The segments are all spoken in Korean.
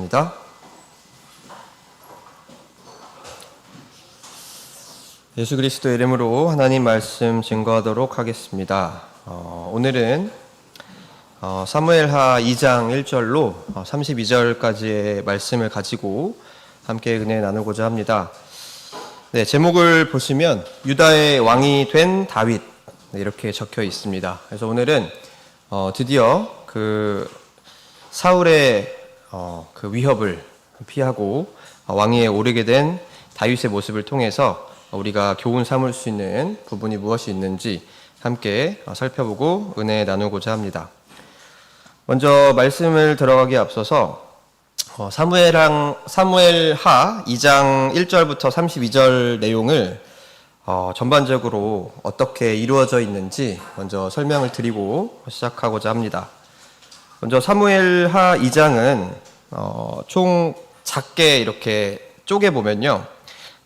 기도하겠습니다. 예수 그리스도 이름으로 하나님 말씀 증거하도록 하겠습니다. 오늘은 사무엘하 2장 1절로 32절까지의 말씀을 가지고 함께 은혜 나누고자 합니다. 네, 제목을 보시면 유다의 왕이 된 다윗, 이렇게 적혀 있습니다. 그래서 오늘은 드디어 그 사울의 그 위협을 피하고 왕위에 오르게 된 다윗의 모습을 통해서 우리가 교훈 삼을 수 있는 부분이 무엇이 있는지 함께 살펴보고 은혜 나누고자 합니다. 먼저 말씀을 들어가기에 앞서서 사무엘하 2장 1절부터 32절 내용을 전반적으로 어떻게 이루어져 있는지 먼저 설명을 드리고 시작하고자 합니다. 먼저 사무엘하 2장은 총 작게 이렇게 쪼개보면요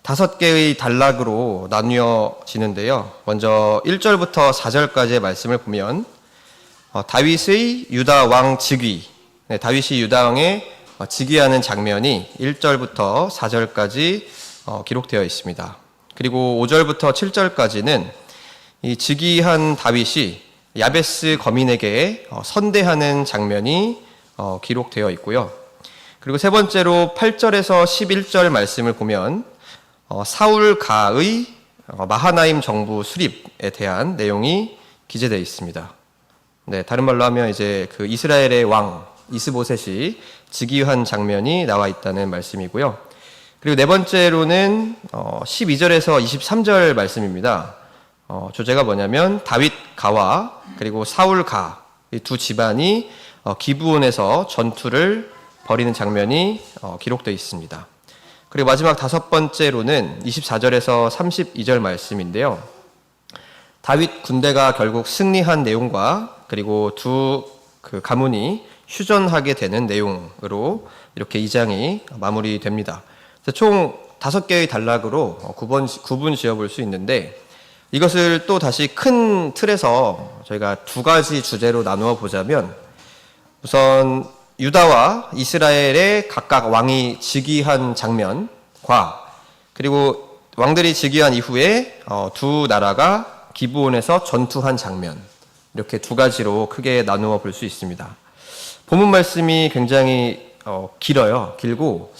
5개의 단락으로 나뉘어지는데요. 먼저 1절부터 4절까지의 말씀을 보면 다윗의 유다 왕 즉위, 다윗이 유다 왕에 즉위하는 장면이 1절부터 4절까지 기록되어 있습니다. 그리고 5절부터 7절까지는 이 즉위한 다윗이 야베스 거민에게 선대하는 장면이 기록되어 있고요. 그리고 세 번째로 8절에서 11절 말씀을 보면 사울 가의 마하나임 정부 수립에 대한 내용이 기재되어 있습니다. 네, 다른 말로 하면 이제 그 이스라엘의 왕 이스보셋이 즉위한 장면이 나와 있다는 말씀이고요. 그리고 네 번째로는 12절에서 23절 말씀입니다. 주제가 뭐냐면 다윗 가와 그리고 사울 가, 이 두 집안이 기브온에서 전투를 벌이는 장면이 기록되어 있습니다. 그리고 마지막 5번째로는 24절에서 32절 말씀인데요. 다윗 군대가 결국 승리한 내용과 그리고 두 그 가문이 휴전하게 되는 내용으로 이렇게 2장이 마무리됩니다. 총 5개의 단락으로 구분 지어볼 수 있는데 이것을 또 다시 큰 틀에서 저희가 2가지 주제로 나누어 보자면 우선 유다와 이스라엘의 각각 왕이 즉위한 장면과 그리고 왕들이 즉위한 이후에 두 나라가 기브온에서 전투한 장면, 이렇게 2가지로 크게 나누어 볼 수 있습니다. 본문 말씀이 굉장히 길고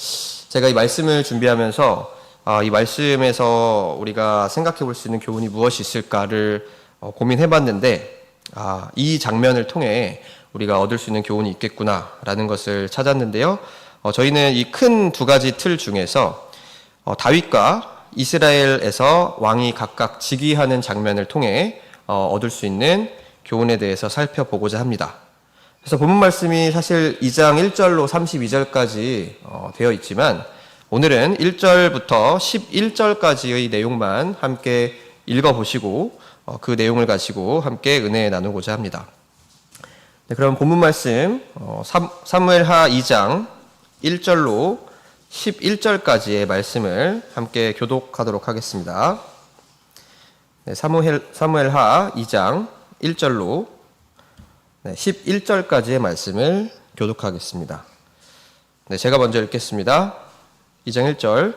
제가 이 말씀을 준비하면서 이 말씀에서 우리가 생각해 볼 수 있는 교훈이 무엇이 있을까를 고민해 봤는데 이 장면을 통해 우리가 얻을 수 있는 교훈이 있겠구나라는 것을 찾았는데요. 저희는 이 큰 2가지 틀 중에서 다윗과 이스라엘에서 왕이 각각 즉위하는 장면을 통해 얻을 수 있는 교훈에 대해서 살펴보고자 합니다. 그래서 본문 말씀이 사실 2장 1절로 32절까지 되어 있지만 오늘은 1절부터 11절까지의 내용만 함께 읽어보시고 그 내용을 가지고 함께 은혜 나누고자 합니다. 네, 그럼 본문 말씀 사무엘하 2장 1절로 11절까지의 말씀을 함께 교독하도록 하겠습니다. 네, 사무엘하 2장 1절로 11절까지의 말씀을 교독하겠습니다. 네, 제가 먼저 읽겠습니다. 2장 1절.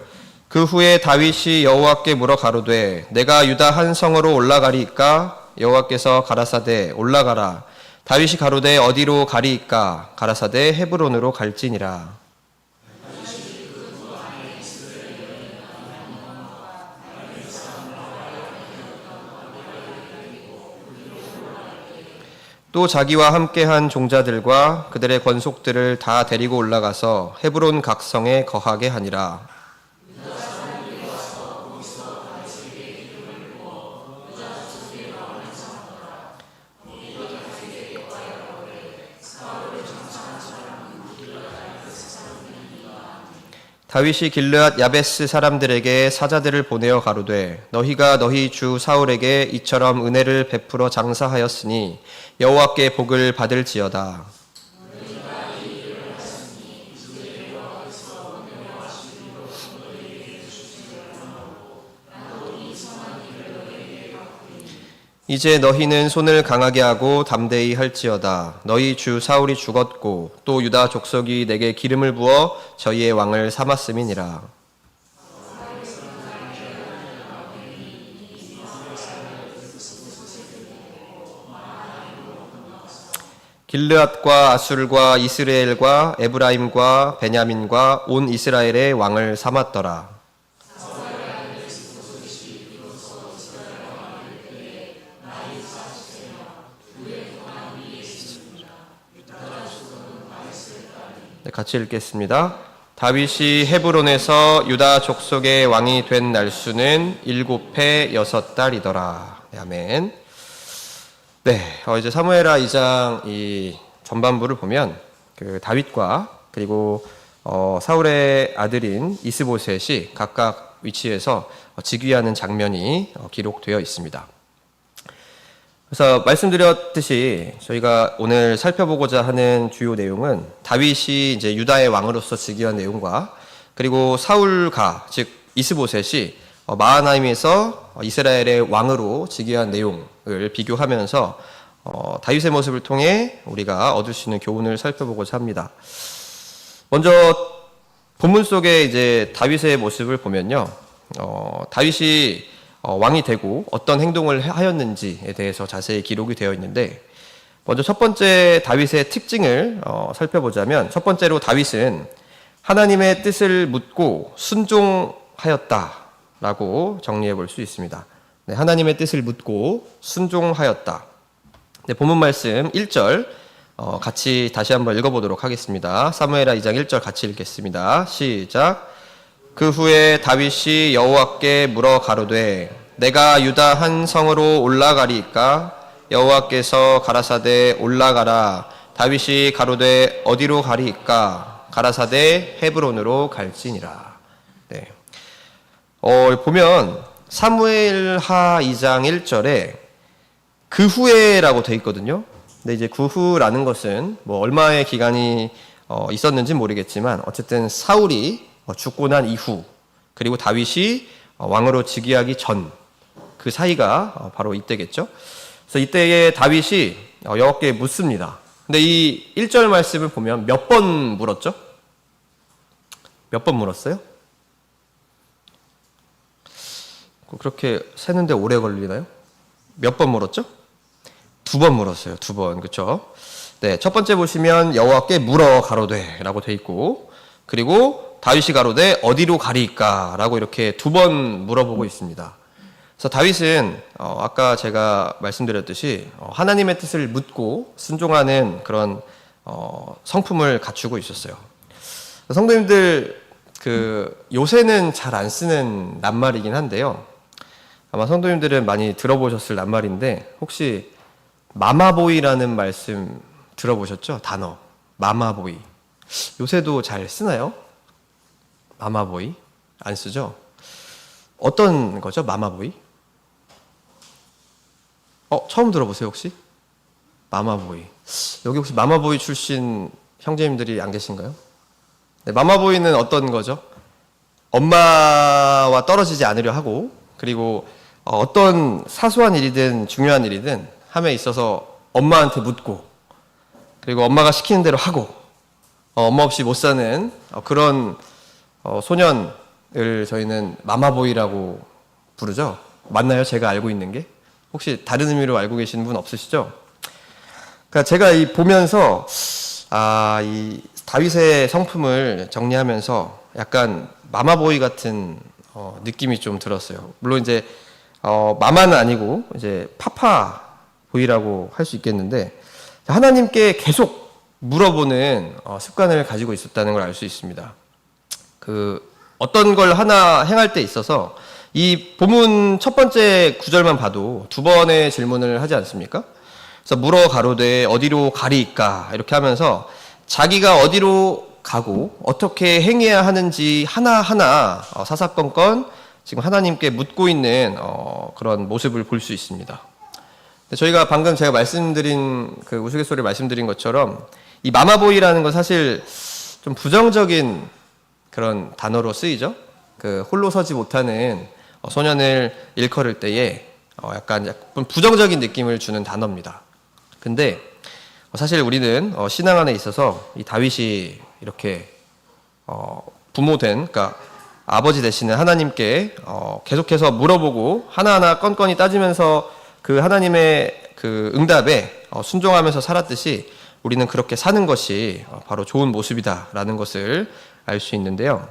그 후에 다윗이 여호와께 물어 가로되 내가 유다 한 성으로 올라가리이까? 여호와께서 가라사대 올라가라. 다윗이 가로되 어디로 가리이까? 가라사대 헤브론으로 갈지니라. 또 자기와 함께한 종자들과 그들의 권속들을 다 데리고 올라가서 헤브론 각성에 거하게 하니라. 다윗이 길르앗 야베스 사람들에게 사자들을 보내어 가로되 너희가 너희 주 사울에게 이처럼 은혜를 베풀어 장사하였으니 여호와께 복을 받을지어다. 이제 너희는 손을 강하게 하고 담대히 할지어다. 너희 주 사울이 죽었고 또 유다 족속이 내게 기름을 부어 저희의 왕을 삼았음이니라. 길르앗과 아술과 이스라엘과 에브라임과 베냐민과 온 이스라엘의 왕을 삼았더라. 네, 같이 읽겠습니다. 다윗이 헤브론에서 유다 족속의 왕이 된 날수는 7해 6달이더라. 네, 아멘. 네, 이제 사무엘하 2장 이 전반부를 보면 그 다윗과 그리고 사울의 아들인 이스보셋이 각각 위치에서 즉위하는 장면이 기록되어 있습니다. 그래서 말씀드렸듯이 저희가 오늘 살펴보고자 하는 주요 내용은 다윗이 이제 유다의 왕으로서 즉위한 내용과 그리고 사울가 즉 이스보셋이 마하나임에서 이스라엘의 왕으로 즉위한 내용을 비교하면서 다윗의 모습을 통해 우리가 얻을 수 있는 교훈을 살펴보고자 합니다. 먼저 본문 속에 이제 다윗의 모습을 보면요, 다윗이 왕이 되고 어떤 행동을 하였는지에 대해서 자세히 기록이 되어 있는데, 먼저 첫 번째 다윗의 특징을 살펴보자면, 첫 번째로 다윗은 하나님의 뜻을 묻고 순종하였다라고 정리해 볼 수 있습니다. 네, 하나님의 뜻을 묻고 순종하였다. 네, 본문 말씀 1절 같이 다시 한번 읽어보도록 하겠습니다. 사무엘하 2장 1절 같이 읽겠습니다. 시작. 그 후에 다윗이 여호와께 물어 가로되 내가 유다 한 성으로 올라가리이까? 여호와께서 가라사대 올라가라. 다윗이 가로되 어디로 가리이까? 가라사대 헤브론으로 갈지니라. 네. 보면 사무엘하 2장 1절에 그 후에라고 되어 있거든요. 근데 이제 그 후라는 것은 뭐 얼마의 기간이 있었는지 모르겠지만 어쨌든 사울이 죽고 난 이후, 그리고 다윗이 왕으로 즉위하기 전, 그 사이가 바로 이때겠죠. 그래서 이때에 다윗이 여호와께 묻습니다. 근데 이 1절 말씀을 보면 몇 번 물었죠? 몇 번 물었어요? 그렇게 세는데 오래 걸리나요? 몇 번 물었죠? 2번 물었어요. 2번. 그렇죠? 네, 첫 번째 보시면 여호와께 물어 가로되 라고 돼 있고, 그리고 다윗이 가로되 어디로 가리이까? 라고 이렇게 2번 물어보고 있습니다. 그래서 다윗은 아까 제가 말씀드렸듯이 하나님의 뜻을 묻고 순종하는 그런 성품을 갖추고 있었어요. 성도님들, 요새는 잘 안 쓰는 낱말이긴 한데요. 아마 성도님들은 많이 들어보셨을 낱말인데, 혹시 마마보이라는 말씀 들어보셨죠? 단어. 마마보이. 요새도 잘 쓰나요? 마마보이? 안 쓰죠? 어떤 거죠? 마마보이? 처음 들어보세요, 혹시? 마마보이. 여기 혹시 마마보이 출신 형제님들이 안 계신가요? 네, 마마보이는 어떤 거죠? 엄마와 떨어지지 않으려 하고, 그리고 어떤 사소한 일이든 중요한 일이든 함에 있어서 엄마한테 묻고, 그리고 엄마가 시키는 대로 하고, 엄마 없이 못 사는 그런 소년을 저희는 마마보이라고 부르죠. 맞나요? 제가 알고 있는 게? 혹시 다른 의미로 알고 계시는 분 없으시죠? 그러니까 제가 보면서 이 다윗의 성품을 정리하면서 약간 마마보이 같은 느낌이 좀 들었어요. 물론 이제 마마는 아니고 이제 파파보이라고 할 수 있겠는데, 하나님께 계속 물어보는 습관을 가지고 있었다는 걸 알 수 있습니다. 어떤 걸 하나 행할 때 있어서 이 본문 첫 번째 구절만 봐도 2번의 질문을 하지 않습니까? 그래서 물어 가로되 어디로 가리이까? 이렇게 하면서 자기가 어디로 가고 어떻게 행해야 하는지 하나하나 사사건건 지금 하나님께 묻고 있는 그런 모습을 볼 수 있습니다. 저희가 방금 제가 말씀드린 그 우스갯소리 말씀드린 것처럼 이 마마보이라는 건 사실 좀 부정적인 그런 단어로 쓰이죠. 홀로 서지 못하는 소년을 일컬을 때에 약간 부정적인 느낌을 주는 단어입니다. 근데 사실 우리는 신앙 안에 있어서 이 다윗이 이렇게 부모된, 그러니까 아버지 되시는 하나님께 계속해서 물어보고 하나하나 건건히 따지면서 그 하나님의 그 응답에 순종하면서 살았듯이 우리는 그렇게 사는 것이 바로 좋은 모습이다라는 것을 알 수 있는데요.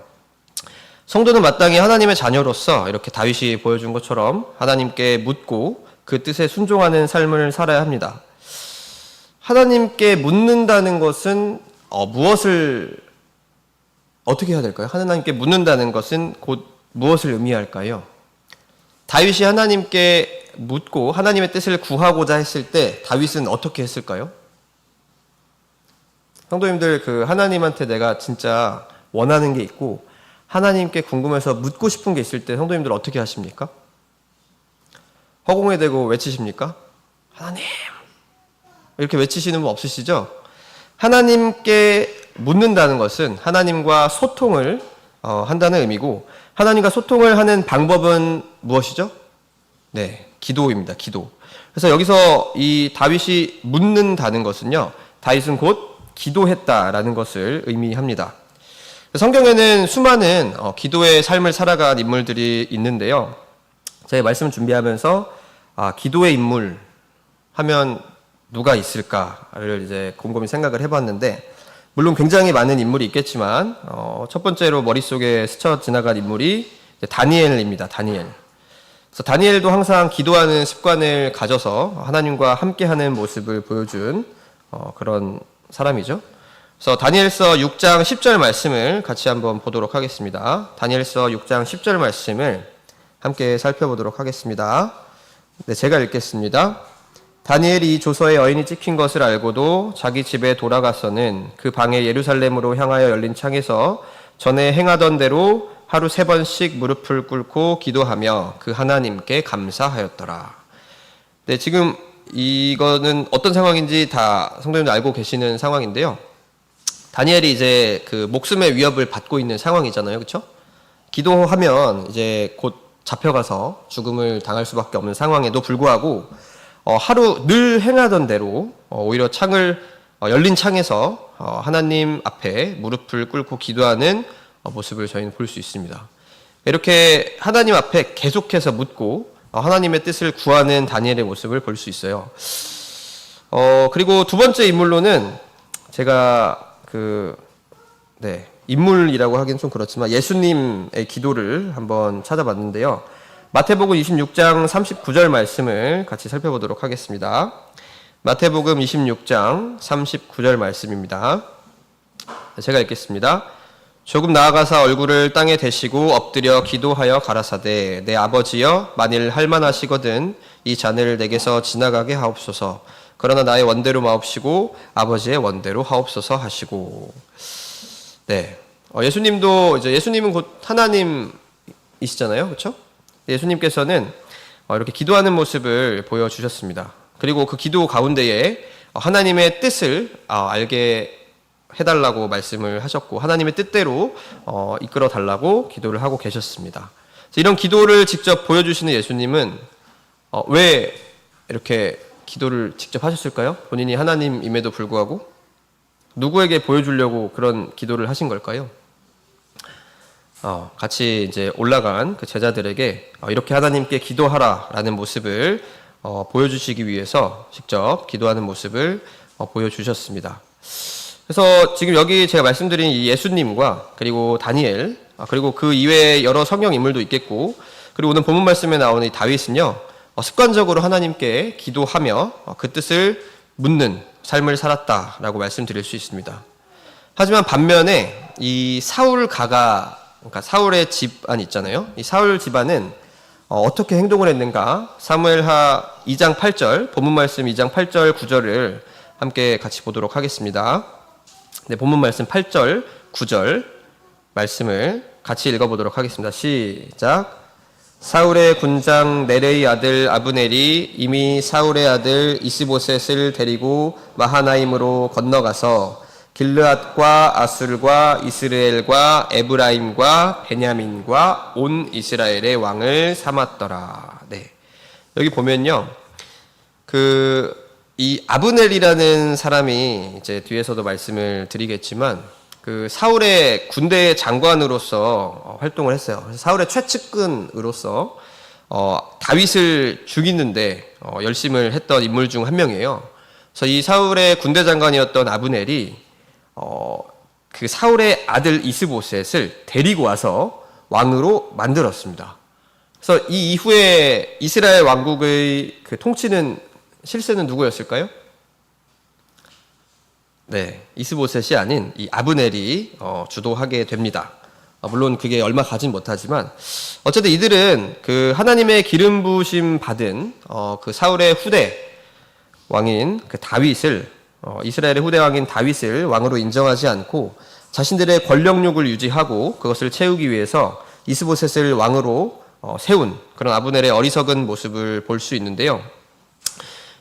성도는 마땅히 하나님의 자녀로서 이렇게 다윗이 보여준 것처럼 하나님께 묻고 그 뜻에 순종하는 삶을 살아야 합니다. 하나님께 묻는다는 것은 무엇을 어떻게 해야 될까요? 하나님께 묻는다는 것은 곧 무엇을 의미할까요? 다윗이 하나님께 묻고 하나님의 뜻을 구하고자 했을 때 다윗은 어떻게 했을까요? 성도님들, 그 하나님한테 내가 진짜 원하는 게 있고 하나님께 궁금해서 묻고 싶은 게 있을 때 성도님들 어떻게 하십니까? 허공에 대고 외치십니까? 하나님! 이렇게 외치시는 분 없으시죠? 하나님께 묻는다는 것은 하나님과 소통을 한다는 의미고, 하나님과 소통을 하는 방법은 무엇이죠? 네, 기도입니다. 기도. 그래서 여기서 이 다윗이 묻는다는 것은요, 다윗은 곧 기도했다라는 것을 의미합니다. 성경에는 수많은 기도의 삶을 살아간 인물들이 있는데요. 제가 말씀 준비하면서 기도의 인물 하면 누가 있을까를 이제 곰곰이 생각을 해봤는데, 물론 굉장히 많은 인물이 있겠지만 첫 번째로 머릿속에 스쳐 지나간 인물이 다니엘입니다. 다니엘. 그래서 다니엘도 항상 기도하는 습관을 가져서 하나님과 함께하는 모습을 보여준 그런 사람이죠. 그래서 다니엘서 6장 10절 말씀을 같이 한번 보도록 하겠습니다. 다니엘서 6장 10절 말씀을 함께 살펴보도록 하겠습니다. 네, 제가 읽겠습니다. 다니엘이 조서에 여인이 찍힌 것을 알고도 자기 집에 돌아가서는 그 방에 예루살렘으로 향하여 열린 창에서 전에 행하던 대로 하루 3번씩 무릎을 꿇고 기도하며 그 하나님께 감사하였더라. 네, 지금 이거는 어떤 상황인지 다 성도님들 알고 계시는 상황인데요. 다니엘이 이제 그 목숨의 위협을 받고 있는 상황이잖아요. 그렇죠? 기도하면 이제 곧 잡혀가서 죽음을 당할 수밖에 없는 상황에도 불구하고 하루 늘 행하던 대로 오히려 열린 창에서 하나님 앞에 무릎을 꿇고 기도하는 모습을 저희는 볼 수 있습니다. 이렇게 하나님 앞에 계속해서 묻고 하나님의 뜻을 구하는 다니엘의 모습을 볼 수 있어요. 그리고 두 번째 인물로는 제가 인물이라고 하기는 좀 그렇지만 예수님의 기도를 한번 찾아봤는데요. 마태복음 26장 39절 말씀을 같이 살펴보도록 하겠습니다. 마태복음 26장 39절 말씀입니다. 제가 읽겠습니다. 조금 나아가사 얼굴을 땅에 대시고 엎드려 기도하여 가라사대 내 아버지여 만일 할만하시거든 이 잔을 내게서 지나가게 하옵소서. 그러나 나의 원대로 마옵시고 아버지의 원대로 하옵소서 하시고. 네, 예수님도 이제 예수님은 곧 하나님이시잖아요, 그렇죠? 예수님께서는 이렇게 기도하는 모습을 보여주셨습니다. 그리고 그 기도 가운데에 하나님의 뜻을 알게 해달라고 말씀을 하셨고 하나님의 뜻대로 이끌어 달라고 기도를 하고 계셨습니다. 이런 기도를 직접 보여주시는 예수님은 왜 이렇게 기도를 직접 하셨을까요? 본인이 하나님임에도 불구하고 누구에게 보여주려고 그런 기도를 하신 걸까요? 같이 이제 올라간 그 제자들에게 이렇게 하나님께 기도하라라는 모습을 보여주시기 위해서 직접 기도하는 모습을 보여주셨습니다. 그래서 지금 여기 제가 말씀드린 이 예수님과 그리고 다니엘 그리고 그 이외에 여러 성경 인물도 있겠고 그리고 오늘 본문 말씀에 나오는 이 다윗은요 습관적으로 하나님께 기도하며 그 뜻을 묻는 삶을 살았다라고 말씀드릴 수 있습니다. 하지만 반면에 이 그러니까 사울의 집안 있잖아요. 이 사울 집안은 어떻게 행동을 했는가? 사무엘하 2장 8절 본문 말씀 2장 8절 9절을 함께 같이 보도록 하겠습니다. 네, 본문 말씀 8절 9절 말씀을 같이 읽어보도록 하겠습니다. 시작. 사울의 군장 네레의 아들 아브넬이 이미 사울의 아들 이스보셋을 데리고 마하나임으로 건너가서 길르앗과 아술과 이스라엘과 에브라임과 베냐민과 온 이스라엘의 왕을 삼았더라. 네. 여기 보면요. 이 아브넬이라는 사람이 이제 뒤에서도 말씀을 드리겠지만 그 사울의 군대 장관으로서 활동을 했어요. 그래서 사울의 최측근으로서 다윗을 죽이는데 열심을 했던 인물 중 한 명이에요. 그래서 이 사울의 군대 장관이었던 아브넬이 그 사울의 아들 이스보셋을 데리고 와서 왕으로 만들었습니다. 그래서 이 이후에 이스라엘 왕국의 그 통치는 실세는 누구였을까요? 네, 이스보셋이 아닌 이 아브넬이 주도하게 됩니다. 물론 그게 얼마 가진 못하지만 어쨌든 이들은 그 하나님의 기름 부으심 받은 그 사울의 후대 왕인 그 다윗을 이스라엘의 후대 왕인 다윗을 왕으로 인정하지 않고 자신들의 권력욕을 유지하고 그것을 채우기 위해서 이스보셋을 왕으로 세운 그런 아브넬의 어리석은 모습을 볼 수 있는데요.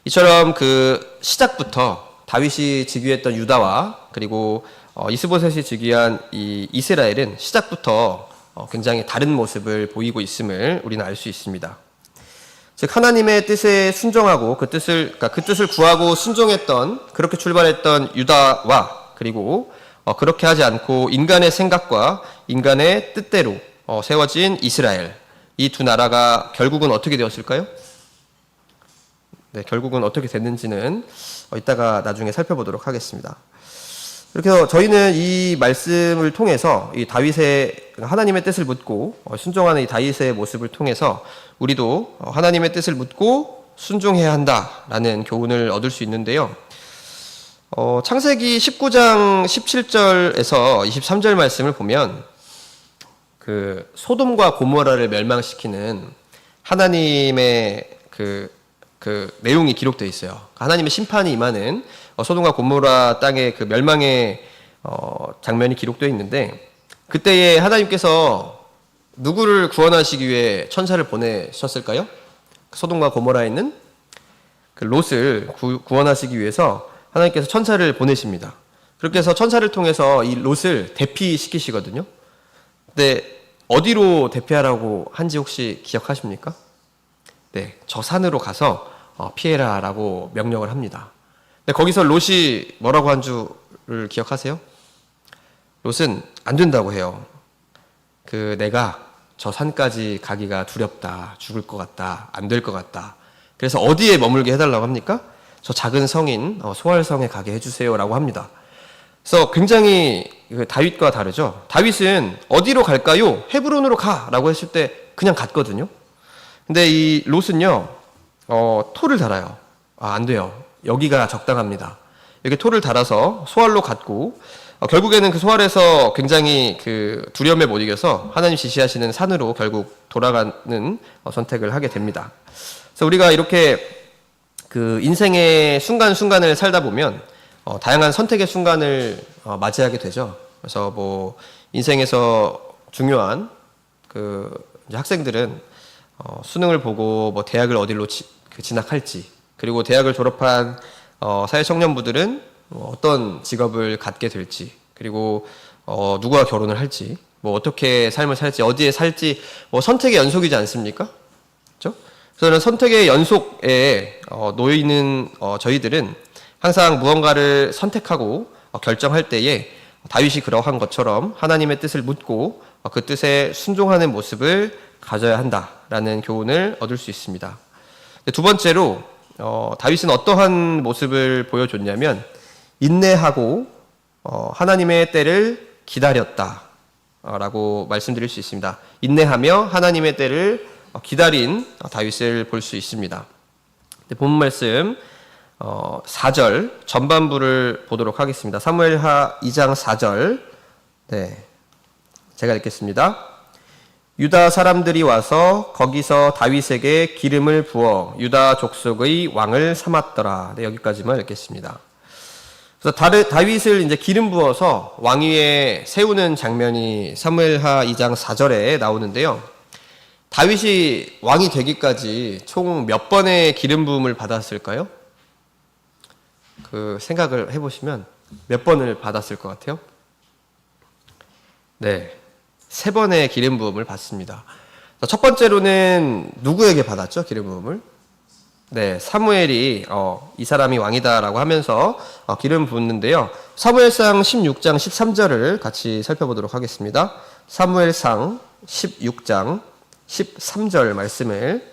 이처럼 그 시작부터 다윗이 즉위했던 유다와 그리고 이스보셋이 즉위한 이 이스라엘은 시작부터 굉장히 다른 모습을 보이고 있음을 우리는 알 수 있습니다. 즉 하나님의 뜻에 순종하고 그 뜻을 구하고 순종했던 그렇게 출발했던 유다와 그리고 그렇게 하지 않고 인간의 생각과 인간의 뜻대로 세워진 이스라엘, 이 두 나라가 결국은 어떻게 되었을까요? 네, 결국은 어떻게 됐는지는 이따가 나중에 살펴보도록 하겠습니다. 이렇게 해서 저희는 이 말씀을 통해서 이 다윗의 하나님의 뜻을 묻고 순종하는 이 다윗의 모습을 통해서 우리도 하나님의 뜻을 묻고 순종해야 한다라는 교훈을 얻을 수 있는데요. 창세기 19장 17절에서 23절 말씀을 보면 그 소돔과 고모라를 멸망시키는 하나님의 그 내용이 기록되어 있어요. 하나님의 심판이 임하는 소돔과 고모라 땅의 그 멸망의 장면이 기록되어 있는데 그때에 하나님께서 누구를 구원하시기 위해 천사를 보내셨을까요? 소돔과 고모라에 있는 그 롯을 구원하시기 위해서 하나님께서 천사를 보내십니다. 그렇게 해서 천사를 통해서 이 롯을 대피시키시거든요. 근데 어디로 대피하라고 한지 혹시 기억하십니까? 네, 저 산으로 가서 피해라라고 명령을 합니다. 근데 거기서 롯이 뭐라고 한 줄을 기억하세요? 롯은 안 된다고 해요. 내가 저 산까지 가기가 두렵다, 죽을 것 같다, 안 될 것 같다. 그래서 어디에 머물게 해달라고 합니까? 저 작은 성인 소알성에 가게 해주세요라고 합니다. 그래서 굉장히 다윗과 다르죠. 다윗은 어디로 갈까요? 헤브론으로 가라고 했을 때 그냥 갔거든요. 근데 이 롯은요, 토를 달아요. 안 돼요. 여기가 적당합니다. 이렇게 토를 달아서 소알로 갔고, 결국에는 그 소알에서 굉장히 그 두려움에 못 이겨서 하나님 지시하시는 산으로 결국 돌아가는 선택을 하게 됩니다. 그래서 우리가 이렇게 그 인생의 순간순간을 살다 보면 다양한 선택의 순간을 맞이하게 되죠. 그래서 뭐 인생에서 중요한 그 학생들은 수능을 보고 뭐 대학을 어디로 진학할지, 그리고 대학을 졸업한 사회 청년부들은 어떤 직업을 갖게 될지, 그리고 누구와 결혼을 할지, 뭐 어떻게 삶을 살지, 어디에 살지, 뭐 선택의 연속이지 않습니까? 그렇죠? 그래서 선택의 연속에 놓여 있는 저희들은 항상 무언가를 선택하고 결정할 때에 다윗이 그러한 것처럼 하나님의 뜻을 묻고 그 뜻에 순종하는 모습을 가져야 한다라는 교훈을 얻을 수 있습니다. 두 번째로 다윗은 어떠한 모습을 보여줬냐면 인내하고 하나님의 때를 기다렸다라고 말씀드릴 수 있습니다. 인내하며 하나님의 때를 기다린 다윗을 볼 수 있습니다. 본문 말씀 4절 전반부를 보도록 하겠습니다. 사무엘하 2장 4절. 네, 제가 읽겠습니다. 유다 사람들이 와서 거기서 다윗에게 기름을 부어 유다 족속의 왕을 삼았더라. 네, 여기까지만 읽겠습니다. 그래서 다윗을 이제 기름 부어서 왕위에 세우는 장면이 사무엘하 2장 4절에 나오는데요. 다윗이 왕이 되기까지 총 몇 번의 기름 부음을 받았을까요? 그 생각을 해보시면 몇 번을 받았을 것 같아요? 네, 3번의 기름 부음을 받습니다. 첫 번째로는 누구에게 받았죠? 기름 부음을? 네, 사무엘이 이 사람이 왕이다라고 하면서 기름 붓는데요. 사무엘상 16장 13절을 같이 살펴보도록 하겠습니다. 사무엘상 16장 13절 말씀을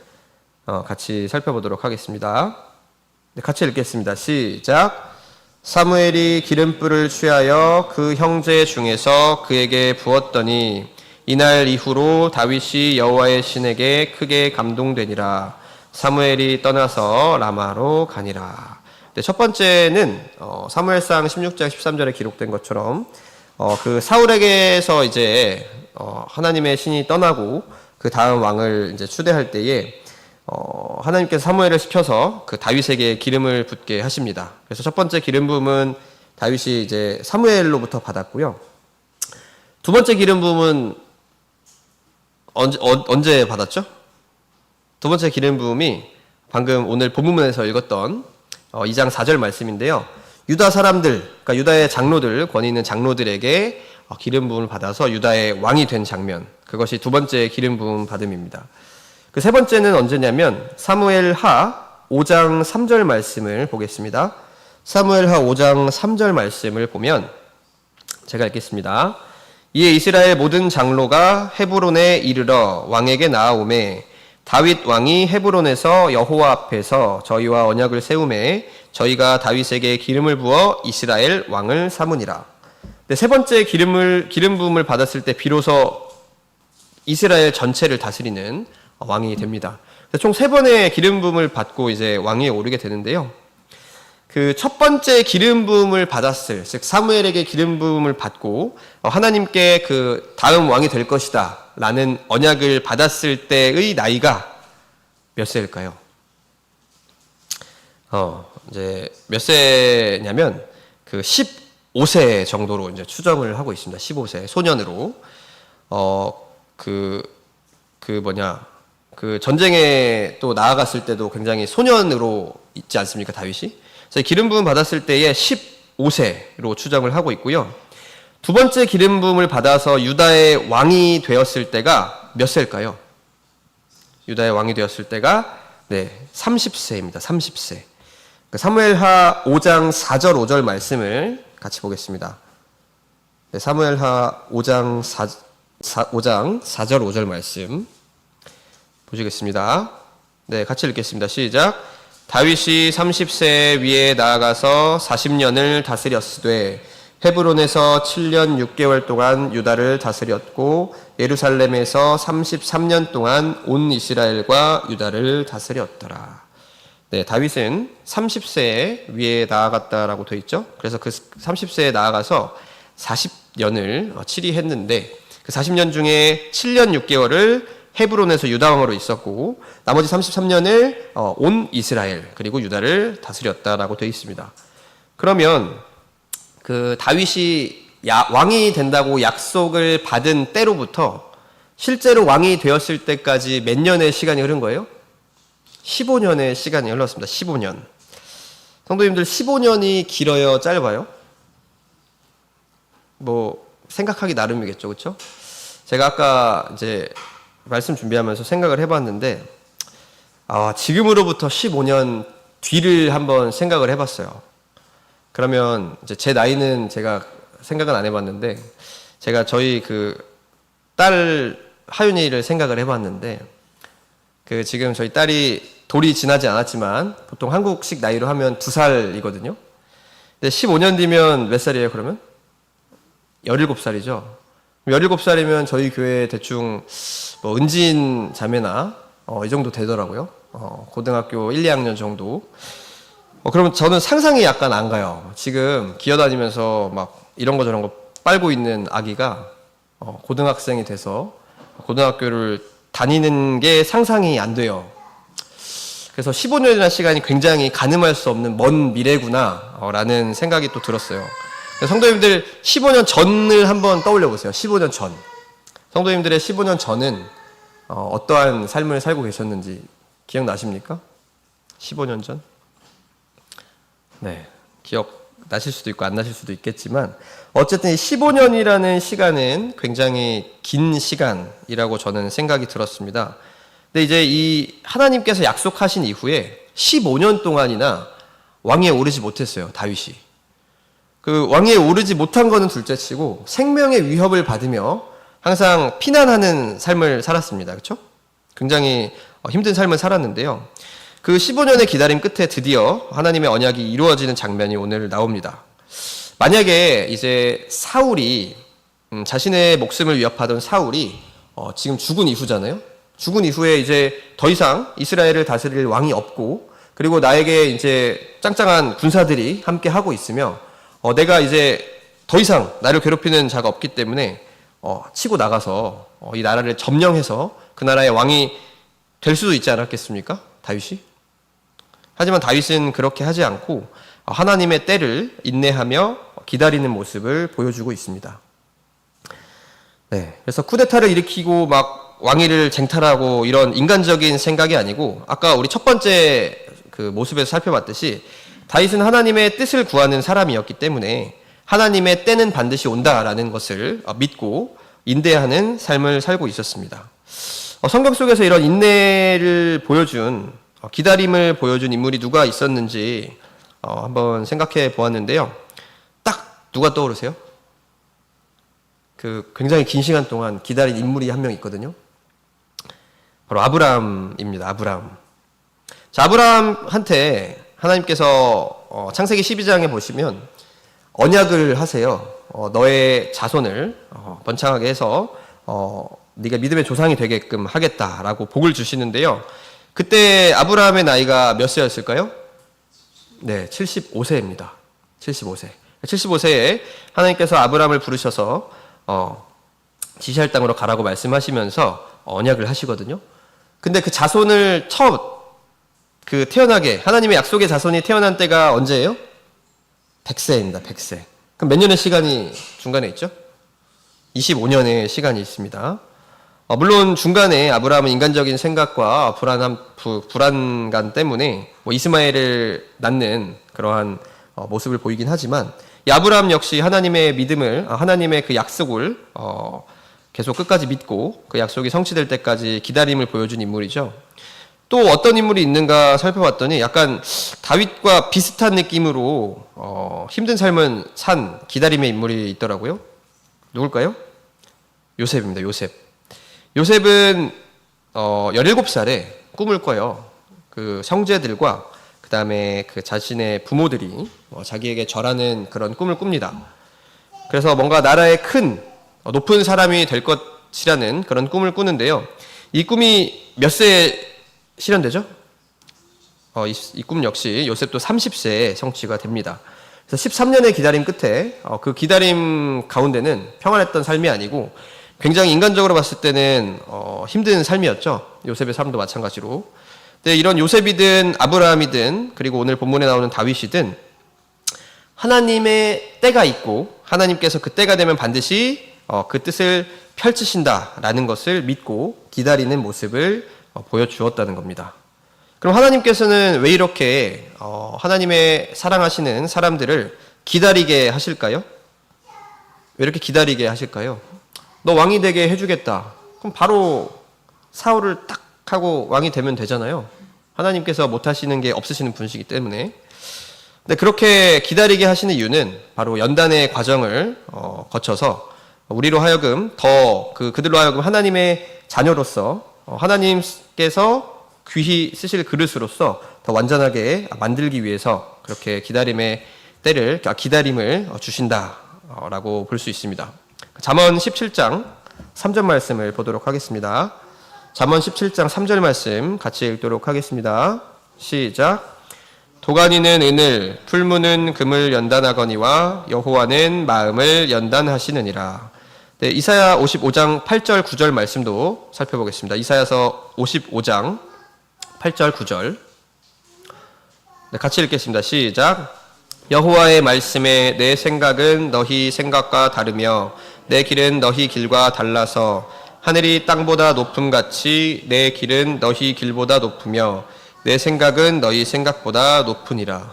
같이 살펴보도록 하겠습니다. 네, 같이 읽겠습니다. 시작. 사무엘이 기름불을 취하여 그 형제 중에서 그에게 부었더니 이날 이후로 다윗이 여호와의 신에게 크게 감동되니라. 사무엘이 떠나서 라마로 가니라. 네, 첫 번째는 사무엘상 16장 13절에 기록된 것처럼 그 사울에게서 이제 하나님의 신이 떠나고 그 다음 왕을 이제 추대할 때에 하나님께서 사무엘을 시켜서 그 다윗에게 기름을 붓게 하십니다. 그래서 첫 번째 기름 부음은 다윗이 이제 사무엘로부터 받았고요. 두 번째 기름 부음은 언제 받았죠? 두 번째 기름 부음이 방금 오늘 본문에서 읽었던 2장 4절 말씀인데요. 유다 사람들, 그러니까 유다의 장로들, 권위 있는 장로들에게 기름 부음을 받아서 유다의 왕이 된 장면, 그것이 두 번째 기름 부음 받음입니다. 그 세 번째는 언제냐면 사무엘하 5장 3절 말씀을 보겠습니다. 사무엘하 5장 3절 말씀을 보면 제가 읽겠습니다. 이에 이스라엘 모든 장로가 헤브론에 이르러 왕에게 나아오매 다윗 왕이 헤브론에서 여호와 앞에서 저희와 언약을 세우매 저희가 다윗에게 기름을 부어 이스라엘 왕을 삼으니라. 세 번째 기름 부음을 받았을 때 비로소 이스라엘 전체를 다스리는 왕이 됩니다. 총 세 번의 기름 부음을 받고 이제 왕위에 오르게 되는데요. 그 첫 번째 기름 부음을 받았을, 즉 사무엘에게 기름 부음을 받고 하나님께 그 다음 왕이 될 것이다 라는 언약을 받았을 때의 나이가 몇 세일까요? 이제 몇 세냐면 그 15세 정도로 이제 추정을 하고 있습니다. 15세 소년으로 그 전쟁에 또 나아갔을 때도 굉장히 소년으로 있지 않습니까, 다윗이? 그래서 기름 부음 받았을 때에 15세로 추정을 하고 있고요. 두 번째 기름 부음을 받아서 유다의 왕이 되었을 때가 몇 세일까요? 유다의 왕이 되었을 때가 30세입니다. 30세. 사무엘하 5장 4절 5절 말씀을 같이 보겠습니다. 사무엘하 5장 4절 5절 말씀 보시겠습니다. 네, 같이 읽겠습니다. 시작. 다윗이 30세 위에 나아가서 40년을 다스렸으되 헤브론에서 7년 6개월 동안 유다를 다스렸고 예루살렘에서 33년 동안 온 이스라엘과 유다를 다스렸더라. 네, 다윗은 30세에 위에 나아갔다라고 되어 있죠. 그래서 그 30세에 나아가서 40년을 치리했는데 그 40년 중에 7년 6개월을 헤브론에서 유다 왕으로 있었고 나머지 33년을 온 이스라엘 그리고 유다를 다스렸다라고 되어 있습니다. 그러면 그 다윗이 왕이 된다고 약속을 받은 때로부터 실제로 왕이 되었을 때까지 몇 년의 시간이 흐른 거예요? 15년의 시간이 흘렀습니다. 15년. 성도님들 15년이 길어요? 짧아요? 뭐 생각하기 나름이겠죠. 그렇죠? 제가 아까 이제 말씀 준비하면서 생각을 해봤는데 지금으로부터 15년 뒤를 한번 생각을 해봤어요. 그러면 이제 제 나이는 제가 생각은 안 해봤는데 제가 저희 그 딸 하윤이를 생각을 해봤는데 그 지금 저희 딸이 돌이 지나지 않았지만 보통 한국식 나이로 하면 2살이거든요. 근데 15년 뒤면 몇 살이에요, 그러면? 17살이죠. 17살이면 저희 교회 대충 뭐 은진 자매나 이 정도 되더라고요. 고등학교 1, 2학년 정도. 그러면 저는 상상이 약간 안 가요. 지금 기어다니면서 막 이런 거 저런 거 빨고 있는 아기가 고등학생이 돼서 고등학교를 다니는 게 상상이 안 돼요. 그래서 15년이라는 시간이 굉장히 가늠할 수 없는 먼 미래구나 라는 생각이 또 들었어요. 성도님들 15년 전을 한번 떠올려 보세요. 15년 전. 성도님들의 15년 전은 어떠한 삶을 살고 계셨는지 기억나십니까? 15년 전? 네, 기억 나실 수도 있고 안 나실 수도 있겠지만 어쨌든 이 15년이라는 시간은 굉장히 긴 시간이라고 저는 생각이 들었습니다. 근데 이제 이 하나님께서 약속하신 이후에 15년 동안이나 왕위에 오르지 못했어요. 다윗이. 그 왕위에 오르지 못한 거는 둘째치고 생명의 위협을 받으며 항상 피난하는 삶을 살았습니다. 그렇죠? 굉장히 힘든 삶을 살았는데요. 그 15년의 기다림 끝에 드디어 하나님의 언약이 이루어지는 장면이 오늘 나옵니다. 만약에 이제 사울이 자신의 목숨을 위협하던 사울이 지금 죽은 이후잖아요. 죽은 이후에 이제 더 이상 이스라엘을 다스릴 왕이 없고, 그리고 나에게 이제 짱짱한 군사들이 함께 하고 있으며 내가 이제 더 이상 나를 괴롭히는 자가 없기 때문에 치고 나가서 이 나라를 점령해서 그 나라의 왕이 될 수도 있지 않았겠습니까? 다윗이? 하지만 다윗은 그렇게 하지 않고 하나님의 때를 인내하며 기다리는 모습을 보여주고 있습니다. 네, 그래서 쿠데타를 일으키고 막 왕위를 쟁탈하고 이런 인간적인 생각이 아니고, 아까 우리 첫 번째 그 모습에서 살펴봤듯이 다윗은 하나님의 뜻을 구하는 사람이었기 때문에 하나님의 때는 반드시 온다라는 것을 믿고 인내하는 삶을 살고 있었습니다. 성경 속에서 이런 인내를 보여준, 기다림을 보여준 인물이 누가 있었는지 한번 생각해 보았는데요. 딱 누가 떠오르세요? 그 굉장히 긴 시간 동안 기다린 인물이 한 명 있거든요. 바로 아브라함입니다. 아브라함. 자, 아브라함한테 하나님께서 창세기 12장에 보시면 언약을 하세요. 너의 자손을 번창하게 해서 네가 믿음의 조상이 되게끔 하겠다라고 복을 주시는데요. 그때 아브라함의 나이가 몇 세였을까요? 네, 75세입니다. 75세. 75세에 하나님께서 아브라함을 부르셔서 지시할 땅으로 가라고 말씀하시면서 언약을 하시거든요. 근데 그 자손을 태어나게, 하나님의 약속의 자손이 태어난 때가 언제예요? 100세입니다. 100세. 그럼 몇 년의 시간이 중간에 있죠? 25년의 시간이 있습니다. 물론 중간에 아브라함은 인간적인 생각과 불안감 때문에 이스마엘을 낳는 그러한 모습을 보이긴 하지만, 이 아브라함 역시 하나님의 믿음을, 하나님의 그 약속을 계속 끝까지 믿고 그 약속이 성취될 때까지 기다림을 보여준 인물이죠. 또 어떤 인물이 있는가 살펴봤더니 약간 다윗과 비슷한 느낌으로 힘든 삶을 산 기다림의 인물이 있더라고요. 누굴까요? 요셉입니다. 요셉은 17살에 꿈을 꿔요. 그 형제들과 그 다음에 그 자신의 부모들이 자기에게 절하는 그런 꿈을 꿉니다. 그래서 뭔가 나라의 큰 높은 사람이 될 것이라는 그런 꿈을 꾸는데요. 이 꿈이 몇 세에 실현되죠? 이 꿈 역시 요셉도 30세에 성취가 됩니다. 그래서 13년의 기다림 끝에 그 기다림 가운데는 평안했던 삶이 아니고 굉장히 인간적으로 봤을 때는 힘든 삶이었죠. 요셉의 삶도 마찬가지로. 근데 이런 요셉이든 아브라함이든 그리고 오늘 본문에 나오는 다윗이든 하나님의 때가 있고 하나님께서 그 때가 되면 반드시 그 뜻을 펼치신다라는 것을 믿고 기다리는 모습을 보여주었다는 겁니다. 그럼 하나님께서는 왜 이렇게 하나님의 사랑하시는 사람들을 기다리게 하실까요? 왜 이렇게 기다리게 하실까요? 너 왕이 되게 해주겠다. 그럼 바로 사울을 딱 하고 왕이 되면 되잖아요. 하나님께서 못하시는 게 없으시는 분이시기 때문에. 근데 그렇게 기다리게 하시는 이유는 바로 연단의 과정을 거쳐서 우리로 하여금 그들로 하여금 하나님의 자녀로서 하나님께서 귀히 쓰실 그릇으로서 더 완전하게 만들기 위해서 그렇게 기다림을 주신다라고 볼 수 있습니다. 잠언 17장 3절 말씀을 보도록 하겠습니다. 잠언 17장 3절 말씀 같이 읽도록 하겠습니다. 시작. 도가니는 은을, 풀무는 금을 연단하거니와 여호와는 마음을 연단하시느니라. 네, 이사야 55장 8절 9절 말씀도 살펴보겠습니다. 이사야서 55장 8절 9절. 네, 같이 읽겠습니다. 시작. 여호와의 말씀에 내 생각은 너희 생각과 다르며 내 길은 너희 길과 달라서 하늘이 땅보다 높음같이 내 길은 너희 길보다 높으며 내 생각은 너희 생각보다 높으니라.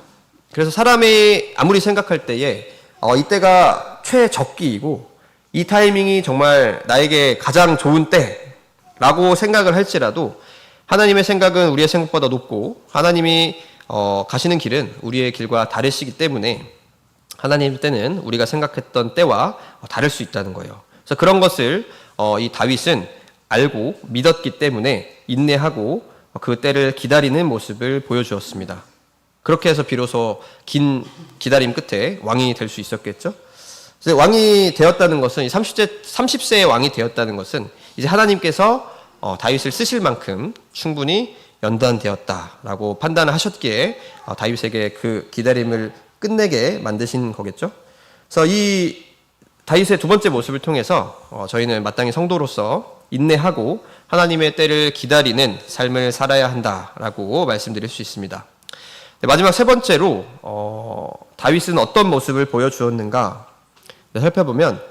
그래서 사람이 아무리 생각할 때에 이때가 최적기이고 이 타이밍이 정말 나에게 가장 좋은 때라고 생각을 할지라도 하나님의 생각은 우리의 생각보다 높고 하나님이 가시는 길은 우리의 길과 다르시기 때문에 하나님 때는 우리가 생각했던 때와 다를 수 있다는 거예요. 그래서 그런 것을 이 다윗은 알고 믿었기 때문에 인내하고 그 때를 기다리는 모습을 보여주었습니다. 그렇게 해서 비로소 긴 기다림 끝에 왕이 될 수 있었겠죠. 그래서 왕이 되었다는 것은 30세의 왕이 되었다는 것은 이제 하나님께서 다윗을 쓰실 만큼 충분히 연단되었다라고 판단하셨기에 다윗에게 그 기다림을 끝내게 만드신 거겠죠. 그래서 이 다윗의 두 번째 모습을 통해서 저희는 마땅히 성도로서 인내하고 하나님의 때를 기다리는 삶을 살아야 한다라고 말씀드릴 수 있습니다. 마지막 세 번째로 다윗은 어떤 모습을 보여주었는가 살펴보면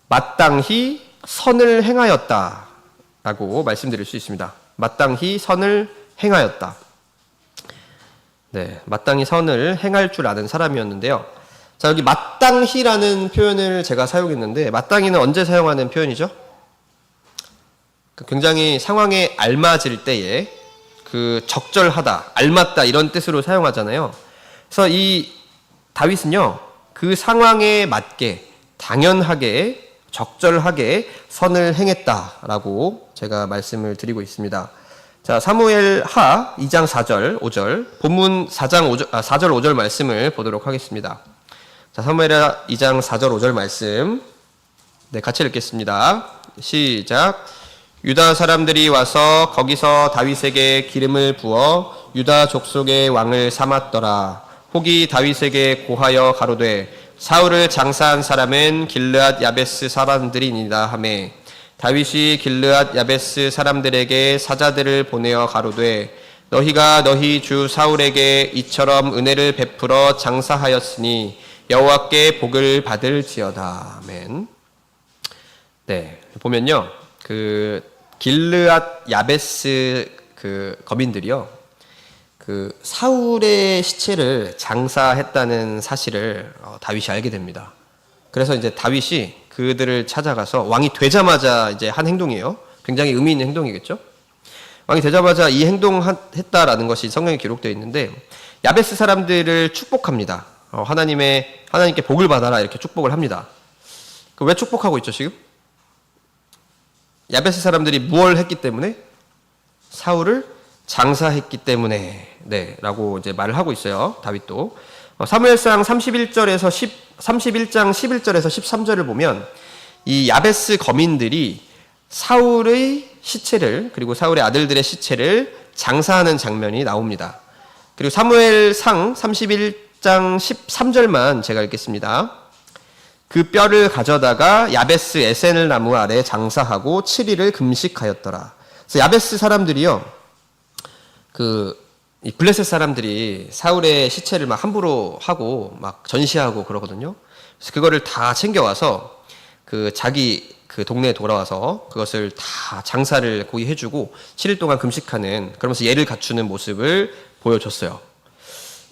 마땅히 선을 행하였다라고 말씀드릴 수 있습니다. 마땅히 선을 행하였다. 네, 마땅히 선을 행할 줄 아는 사람이었는데요. 자, 여기 마땅히라는 표현을 제가 사용했는데 마땅히는 언제 사용하는 표현이죠? 굉장히 상황에 알맞을 때에 그 적절하다, 알맞다 이런 뜻으로 사용하잖아요. 그래서 이 다윗은요, 그 상황에 맞게 당연하게 적절하게 선을 행했다라고 제가 말씀을 드리고 있습니다. 자, 사무엘 하 2장 4절 5절 본문 4절 5절 말씀을 보도록 하겠습니다. 자, 사무엘 하 2장 4절 5절 말씀 네, 같이 읽겠습니다. 시작. 유다 사람들이 와서 거기서 다윗에게 기름을 부어 유다 족속의 왕을 삼았더라. 혹이 다윗에게 고하여 가로되 사울을 장사한 사람은 길르앗 야베스 사람들이니라 하매 다윗이 길르앗 야베스 사람들에게 사자들을 보내어 가로되 너희가 너희 주 사울에게 이처럼 은혜를 베풀어 장사하였으니 여호와께 복을 받을지어다. 아멘. 네, 보면요, 그 길르앗 야베스 그 거민들이요, 그 사울의 시체를 장사했다는 사실을 다윗이 알게 됩니다. 그래서 이제 다윗이 그들을 찾아가서 왕이 되자마자 이제 한 행동이에요. 굉장히 의미 있는 행동이겠죠. 왕이 되자마자 이 행동했다라는 것이 성경에 기록되어 있는데 야베스 사람들을 축복합니다. 하나님께 복을 받아라 이렇게 축복을 합니다. 왜 축복하고 있죠 지금? 야베스 사람들이 무엇을 했기 때문에? 사울을 장사했기 때문에, 네, 라고 이제 말을 하고 있어요. 다윗도. 사무엘상 31장 11절에서 13절을 보면 이 야베스 거민들이 사울의 시체를, 그리고 사울의 아들들의 시체를 장사하는 장면이 나옵니다. 그리고 사무엘상 31장 13절만 제가 읽겠습니다. 그 뼈를 가져다가 야베스 에센을 나무 아래 장사하고 7일을 금식하였더라. 그래서 야베스 사람들이요, 이 블레셋 사람들이 사울의 시체를 막 함부로 하고 막 전시하고 그러거든요. 그래서 그거를 다 챙겨와서 자기 동네에 돌아와서 그것을 다 장사를 고이 해주고 7일 동안 금식하는, 그러면서 예를 갖추는 모습을 보여줬어요.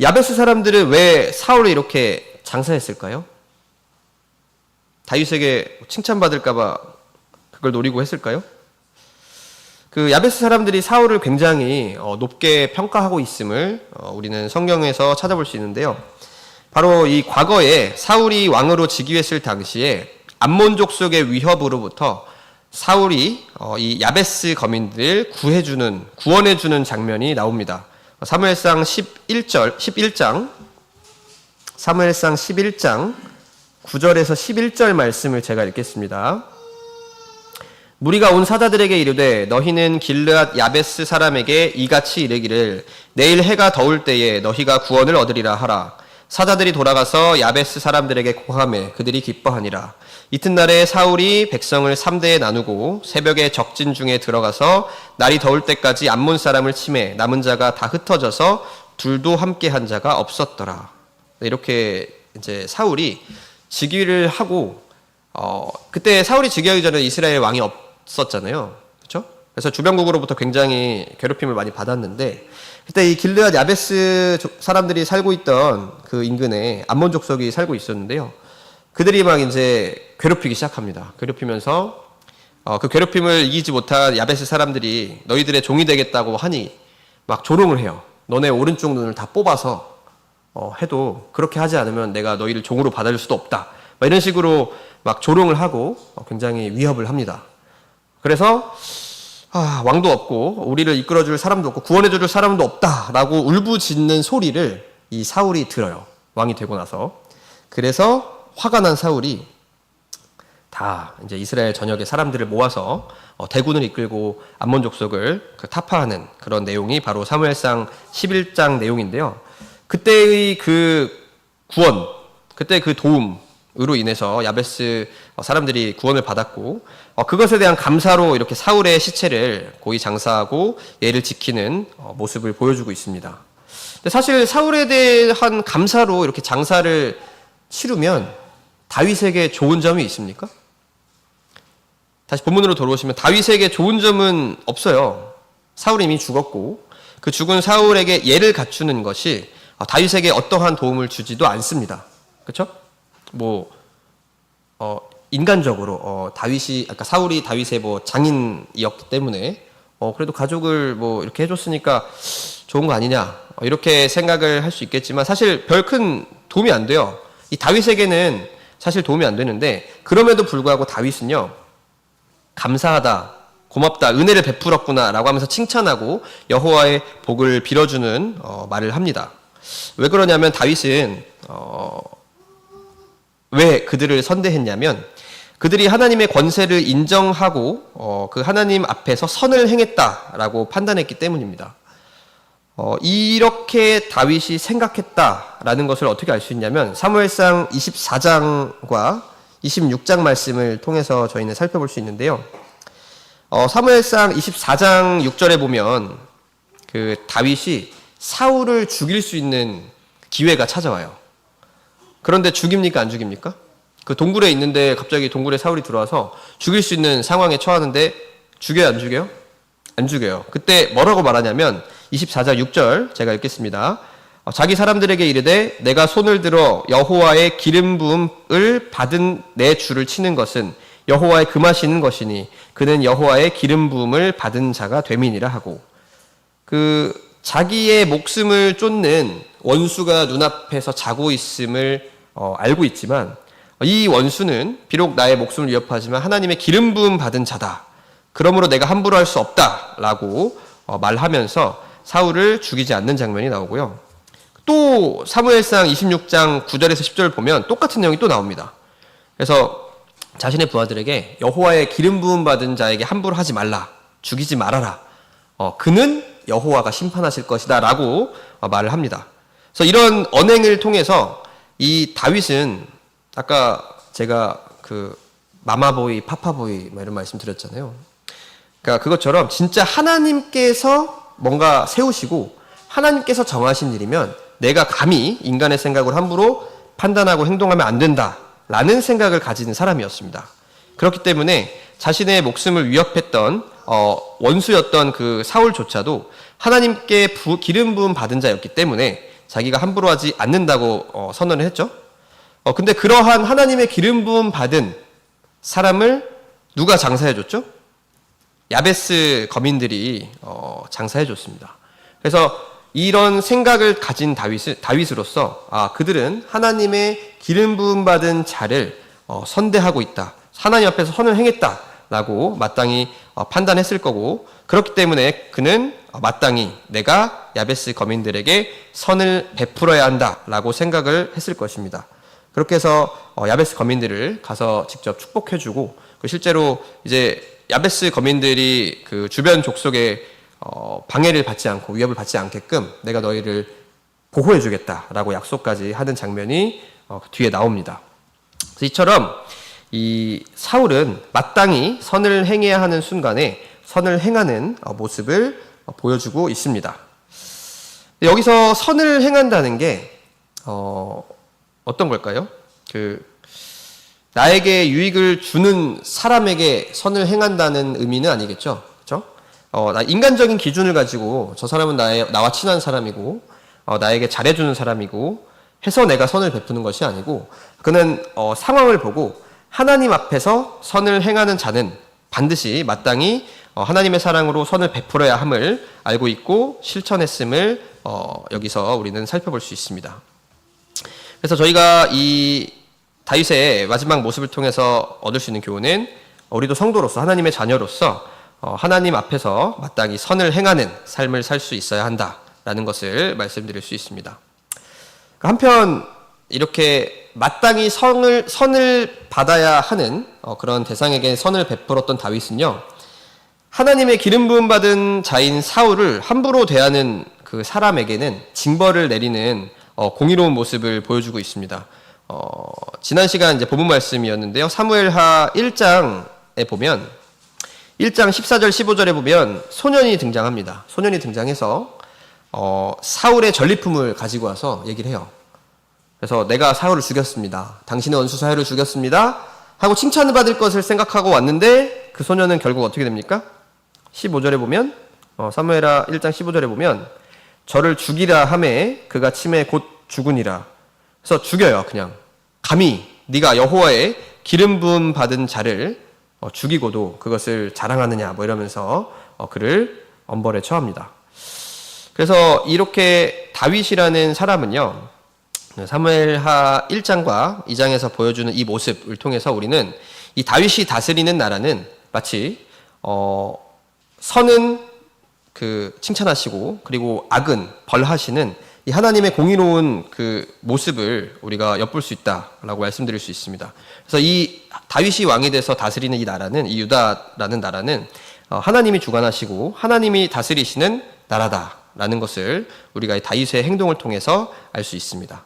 야베스 사람들은 왜 사울을 이렇게 장사했을까요? 다윗에게 칭찬받을까봐 그걸 노리고 했을까요? 그 야베스 사람들이 사울을 굉장히 높게 평가하고 있음을 우리는 성경에서 찾아볼 수 있는데요. 바로 이 과거에 사울이 왕으로 즉위했을 당시에 암몬 족속의 위협으로부터 사울이 이 야베스 거민들을 구원해주는 장면이 나옵니다. 사무엘상 11장 사무엘상 11장 9절에서 11절 말씀을 제가 읽겠습니다. 무리가 온 사자들에게 이르되 너희는 길르앗 야베스 사람에게 이같이 이르기를 내일 해가 더울 때에 너희가 구원을 얻으리라 하라. 사자들이 돌아가서 야베스 사람들에게 고하매 그들이 기뻐하니라. 이튿날에 사울이 백성을 3대에 나누고 새벽에 적진 중에 들어가서 날이 더울 때까지 암몬 사람을 치매 남은 자가 다 흩어져서 둘도 함께 한 자가 없었더라. 이렇게 이제 사울이 즉위를 하고 그때 사울이 즉위하기 전에 이스라엘 왕이 없었잖아요. 그렇죠? 그래서 주변국으로부터 굉장히 괴롭힘을 많이 받았는데 그때 이 길르앗 야베스 사람들이 살고 있던 그 인근에 암몬 족속이 살고 있었는데요. 그들이 막 이제 괴롭히기 시작합니다. 괴롭히면서 그 괴롭힘을 이기지 못한 야베스 사람들이 너희들의 종이 되겠다고 하니 막 조롱을 해요. 너네 오른쪽 눈을 다 뽑아서 해도 그렇게 하지 않으면 내가 너희를 종으로 받아줄 수도 없다. 막 이런 식으로 막 조롱을 하고 굉장히 위협을 합니다. 그래서 왕도 없고 우리를 이끌어줄 사람도 없고 구원해줄 사람도 없다라고 울부짖는 소리를 이 사울이 들어요. 왕이 되고 나서. 그래서 화가 난 사울이 다 이제 이스라엘 전역의 사람들을 모아서 대군을 이끌고 암몬 족속을 타파하는 그런 내용이 바로 사무엘상 11장 내용인데요. 그때의 그 구원, 그때 그 도움으로 인해서 야베스 사람들이 구원을 받았고 그것에 대한 감사로 이렇게 사울의 시체를 고이 장사하고 예를 지키는 모습을 보여주고 있습니다. 근데 사실 사울에 대한 감사로 이렇게 장사를 치르면 다윗에게 좋은 점이 있습니까? 다시 본문으로 돌아오시면 다윗에게 좋은 점은 없어요. 사울이 이미 죽었고 그 죽은 사울에게 예를 갖추는 것이 다윗에게 어떠한 도움을 주지도 않습니다. 그렇죠? 인간적으로 다윗이 아까 사울이 다윗의 장인이었기 때문에 그래도 가족을 이렇게 해줬으니까 좋은 거 아니냐 이렇게 생각을 할 수 있겠지만 사실 별 큰 도움이 안 돼요. 이 다윗에게는 사실 도움이 안 되는데 그럼에도 불구하고 다윗은요 감사하다, 고맙다, 은혜를 베풀었구나라고 하면서 칭찬하고 여호와의 복을 빌어주는 말을 합니다. 왜 그러냐면 다윗은 왜 그들을 선대했냐면 그들이 하나님의 권세를 인정하고 그 하나님 앞에서 선을 행했다라고 판단했기 때문입니다. 이렇게 다윗이 생각했다라는 것을 어떻게 알 수 있냐면 사무엘상 24장과 26장 말씀을 통해서 저희는 살펴볼 수 있는데요. 사무엘상 24장 6절에 보면 그 다윗이 사울을 죽일 수 있는 기회가 찾아와요. 그런데 죽입니까? 안 죽입니까? 그 동굴에 있는데 갑자기 동굴에 사울이 들어와서 죽일 수 있는 상황에 처하는데 죽여요? 안 죽여요? 안 죽여요. 그때 뭐라고 말하냐면 24장 6절 제가 읽겠습니다. 자기 사람들에게 이르되 내가 손을 들어 여호와의 기름 부음을 받은 내 주를 치는 것은 여호와의 금하시는 것이니 그는 여호와의 기름 부음을 받은 자가 됨이니라 하고 그 자기의 목숨을 쫓는 원수가 눈앞에서 자고 있음을 알고 있지만 이 원수는 비록 나의 목숨을 위협하지만 하나님의 기름 부음 받은 자다. 그러므로 내가 함부로 할 수 없다라고 말하면서 사울을 죽이지 않는 장면이 나오고요. 또 사무엘상 26장 9절에서 10절을 보면 똑같은 내용이 또 나옵니다. 그래서 자신의 부하들에게 여호와의 기름 부음 받은 자에게 함부로 하지 말라. 죽이지 말아라. 그는 여호와가 심판하실 것이다 라고 말을 합니다. 그래서 이런 언행을 통해서 이 다윗은 아까 제가 그 마마보이, 파파보이 이런 말씀 드렸잖아요. 그러니까 그것처럼 진짜 하나님께서 뭔가 세우시고 하나님께서 정하신 일이면 내가 감히 인간의 생각을 함부로 판단하고 행동하면 안 된다라는 생각을 가지는 사람이었습니다. 그렇기 때문에 자신의 목숨을 위협했던 원수였던 그 사울조차도 하나님께 기름 부음 받은 자였기 때문에 자기가 함부로 하지 않는다고 선언을 했죠. 근데 그러한 하나님의 기름 부음 받은 사람을 누가 장사해줬죠? 야베스 거민들이 장사해줬습니다. 그래서 이런 생각을 가진 다윗으로서 그들은 하나님의 기름 부음 받은 자를 선대하고 있다. 하나님 앞에서 선을 행했다라고 마땅히 판단했을 거고 그렇기 때문에 그는 마땅히 내가 야베스 거민들에게 선을 베풀어야 한다라고 생각을 했을 것입니다. 그렇게 해서 야베스 거민들을 가서 직접 축복해주고 실제로 이제 야베스 거민들이 그 주변 족속에 방해를 받지 않고 위협을 받지 않게끔 내가 너희를 보호해주겠다라고 약속까지 하는 장면이 뒤에 나옵니다. 그래서 이처럼 이 사울은 마땅히 선을 행해야 하는 순간에 선을 행하는 모습을 보여주고 있습니다. 여기서 선을 행한다는 게 어떤 걸까요? 나에게 유익을 주는 사람에게 선을 행한다는 의미는 아니겠죠. 그렇죠? 인간적인 기준을 가지고 저 사람은 나와 친한 사람이고 나에게 잘해주는 사람이고 해서 내가 선을 베푸는 것이 아니고 그는 상황을 보고 하나님 앞에서 선을 행하는 자는 반드시 마땅히 하나님의 사랑으로 선을 베풀어야 함을 알고 있고 실천했음을 여기서 우리는 살펴볼 수 있습니다. 그래서 저희가 이 다윗의 마지막 모습을 통해서 얻을 수 있는 교훈은 우리도 성도로서 하나님의 자녀로서 하나님 앞에서 마땅히 선을 행하는 삶을 살 수 있어야 한다라는 것을 말씀드릴 수 있습니다. 한편 이렇게 마땅히 선을 받아야 하는 그런 대상에게 선을 베풀었던 다윗은요, 하나님의 기름 부음 받은 자인 사울을 함부로 대하는 그 사람에게는 징벌을 내리는 공의로운 모습을 보여주고 있습니다. 지난 시간 이제 본문 말씀이었는데요. 사무엘하 1장에 보면 1장 14절 15절에 보면 소년이 등장합니다. 소년이 등장해서 사울의 전리품을 가지고 와서 얘기를 해요. 그래서 내가 사울을 죽였습니다. 당신의 원수 사울을 죽였습니다. 하고 칭찬을 받을 것을 생각하고 왔는데 그 소년은 결국 어떻게 됩니까? 15절에 보면 사무엘하 1장 15절에 보면 저를 죽이라 하매 그가 침에 곧 죽으니라. 그래서 죽여요. 그냥 감히 네가 여호와의 기름 부음 받은 자를 죽이고도 그것을 자랑하느냐 뭐 이러면서 그를 엄벌에 처합니다. 그래서 이렇게 다윗이라는 사람은요, 사무엘하 1장과 2장에서 보여주는 이 모습을 통해서 우리는 이 다윗이 다스리는 나라는 마치 선은 그 칭찬하시고 그리고 악은 벌하시는 이 하나님의 공의로운 그 모습을 우리가 엿볼 수 있다라고 말씀드릴 수 있습니다. 그래서 이 다윗이 왕이 돼서 다스리는 이 나라는, 이 유다라는 나라는 하나님이 주관하시고 하나님이 다스리시는 나라다라는 것을 우리가 이 다윗의 행동을 통해서 알 수 있습니다.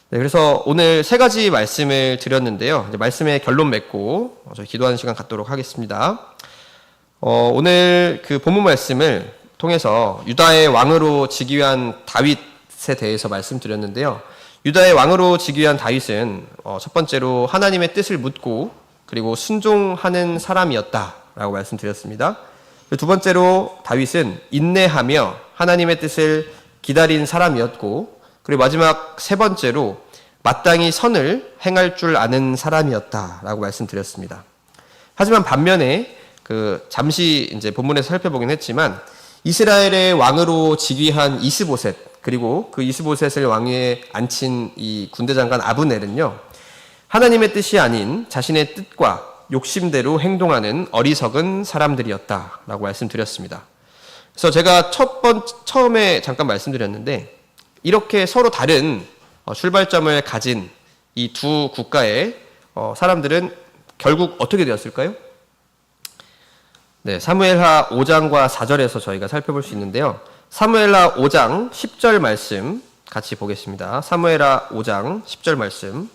네, 그래서 오늘 세 가지 말씀을 드렸는데요. 이제 말씀의 결론 맺고 저희 기도하는 시간 갖도록 하겠습니다. 오늘 그 본문 말씀을 통해서 유다의 왕으로 즉위 위한 다윗에 대해서 말씀드렸는데요. 유다의 왕으로 즉위 위한 다윗은 첫 번째로 하나님의 뜻을 묻고 그리고 순종하는 사람이었다라고 말씀드렸습니다. 두 번째로 다윗은 인내하며 하나님의 뜻을 기다린 사람이었고, 그리고 마지막 세 번째로 마땅히 선을 행할 줄 아는 사람이었다라고 말씀드렸습니다. 하지만 반면에 잠시 이제 본문에서 살펴보긴 했지만 이스라엘의 왕으로 즉위한 이스보셋, 그리고 그 이스보셋을 왕위에 앉힌 이 군대 장관 아브넬은요, 하나님의 뜻이 아닌 자신의 뜻과 욕심대로 행동하는 어리석은 사람들이었다라고 말씀드렸습니다. 그래서 제가 처음에 잠깐 말씀드렸는데, 이렇게 서로 다른 출발점을 가진 이 두 국가의 사람들은 결국 어떻게 되었을까요? 네, 사무엘하 5장과 4절에서 저희가 살펴볼 수 있는데요. 사무엘하 5장 10절 말씀 같이 보겠습니다. 사무엘하 5장 10절 말씀.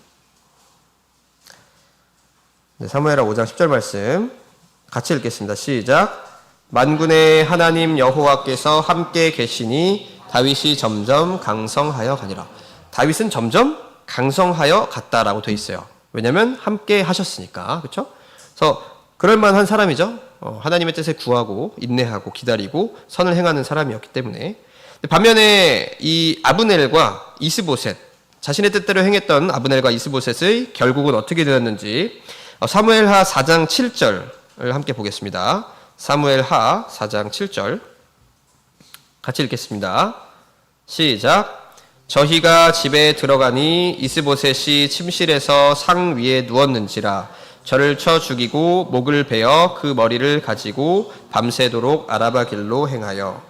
네, 사무엘하 5장 10절 말씀 같이 읽겠습니다. 시작. 만군의 하나님 여호와께서 함께 계시니 다윗이 점점 강성하여 가니라. 다윗은 점점 강성하여 갔다라고 돼 있어요. 왜냐하면 함께 하셨으니까, 그렇죠? 그래서 그럴 만한 사람이죠. 하나님의 뜻을 구하고 인내하고 기다리고 선을 행하는 사람이었기 때문에. 반면에 이 아브넬과 이스보셋, 자신의 뜻대로 행했던 아브넬과 이스보셋의 결국은 어떻게 되었는지 사무엘하 4장 7절을 함께 보겠습니다. 사무엘하 4장 7절 같이 읽겠습니다. 시작. 저희가 집에 들어가니 이스보셋이 침실에서 상 위에 누웠는지라 저를 쳐 죽이고 목을 베어 그 머리를 가지고 밤새도록 아라바 길로 행하여.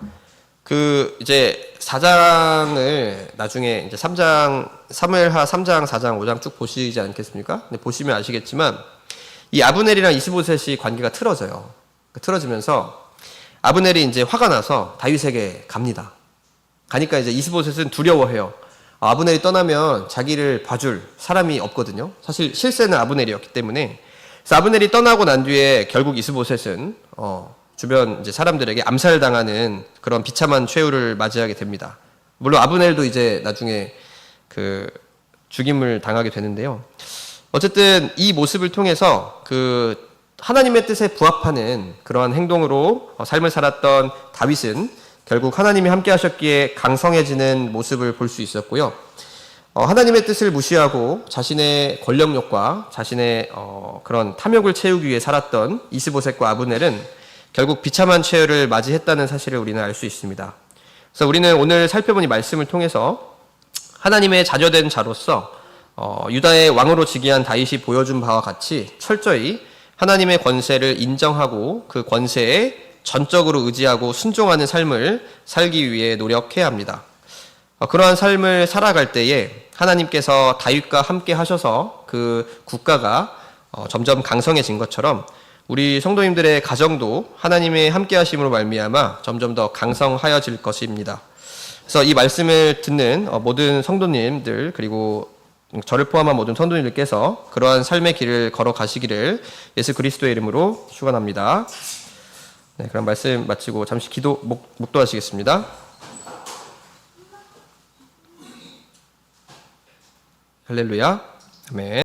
이제 4장을 나중에 이제 3장, 사무엘하 3장, 4장, 5장 쭉 보시지 않겠습니까? 근데 보시면 아시겠지만 이 아브넬이랑 이스보셋이 관계가 틀어져요. 틀어지면서 아브넬이 이제 화가 나서 다윗에게 갑니다. 가니까 이제 이스보셋은 두려워해요. 아브넬이 떠나면 자기를 봐줄 사람이 없거든요. 사실 실세는 아브넬이었기 때문에. 그래서 아브넬이 떠나고 난 뒤에 결국 이스보셋은 주변 이제 사람들에게 암살당하는 그런 비참한 최후를 맞이하게 됩니다. 물론 아브넬도 이제 나중에 죽임을 당하게 되는데요. 어쨌든 이 모습을 통해서 하나님의 뜻에 부합하는 그러한 행동으로 삶을 살았던 다윗은 결국 하나님이 함께 하셨기에 강성해지는 모습을 볼 수 있었고요. 하나님의 뜻을 무시하고 자신의 권력욕과 자신의 그런 탐욕을 채우기 위해 살았던 이스보셋과 아브넬은 결국 비참한 최후를 맞이했다는 사실을 우리는 알 수 있습니다. 그래서 우리는 오늘 살펴본 이 말씀을 통해서 하나님의 자녀된 자로서 유다의 왕으로 즉위한 다윗이 보여준 바와 같이 철저히 하나님의 권세를 인정하고 그 권세에 전적으로 의지하고 순종하는 삶을 살기 위해 노력해야 합니다. 그러한 삶을 살아갈 때에 하나님께서 다윗과 함께 하셔서 그 국가가 점점 강성해진 것처럼 우리 성도님들의 가정도 하나님의 함께 하심으로 말미암아 점점 더 강성하여질 것입니다. 그래서 이 말씀을 듣는 모든 성도님들 그리고 저를 포함한 모든 성도님들께서 그러한 삶의 길을 걸어가시기를 예수 그리스도의 이름으로 축원합니다. 네, 그럼 말씀 마치고 잠시 기도 묵도하시겠습니다. 할렐루야. 아멘.